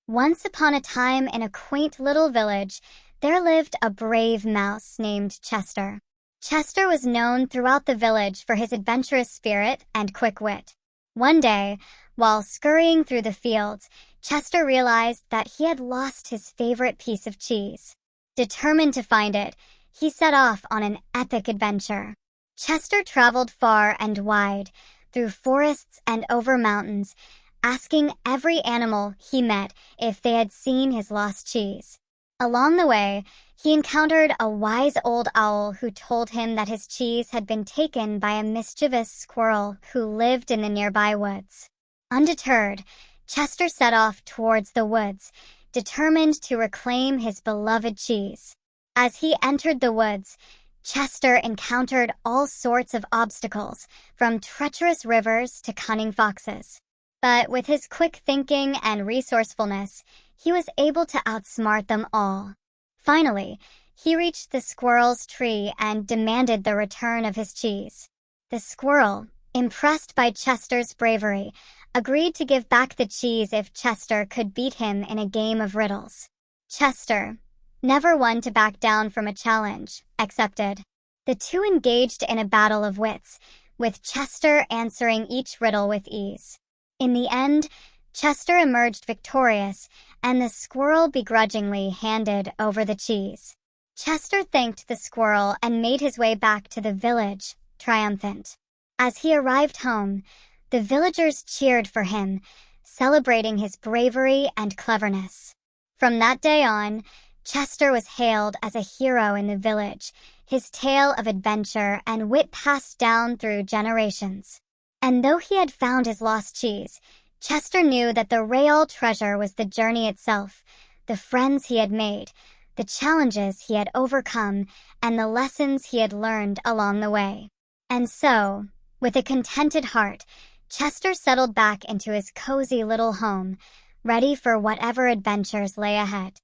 Once upon a time in a quaint little village, there lived a brave mouse named Chester. Chester was known throughout the village for his adventurous spirit and quick wit. One day, while scurrying through the fields, Chester realized that he had lost his favorite piece of cheese. Determined to find it, he set off on an epic adventure. Chester traveled far and wide, through forests and over mountains, asking every animal he met if they had seen his lost cheese. Along the way, he encountered a wise old owl who told him that his cheese had been taken by a mischievous squirrel who lived in the nearby woods. Undeterred, Chester set off towards the woods, determined to reclaim his beloved cheese. As he entered the woods, Chester encountered all sorts of obstacles, from treacherous rivers to cunning foxes. But with his quick thinking and resourcefulness, he was able to outsmart them all. Finally, he reached the squirrel's tree and demanded the return of his cheese. The squirrel, impressed by Chester's bravery, agreed to give back the cheese if Chester could beat him in a game of riddles. Chester, never one to back down from a challenge, accepted. The two engaged in a battle of wits, with Chester answering each riddle with ease. In the end, Chester emerged victorious, and the squirrel begrudgingly handed over the cheese. Chester thanked the squirrel and made his way back to the village, triumphant. As he arrived home, the villagers cheered for him, celebrating his bravery and cleverness. From that day on, Chester was hailed as a hero in the village, his tale of adventure and wit passed down through generations. And though he had found his lost cheese, Chester knew that the real treasure was the journey itself, the friends he had made, the challenges he had overcome, and the lessons he had learned along the way. And so, with a contented heart, Chester settled back into his cozy little home, ready for whatever adventures lay ahead.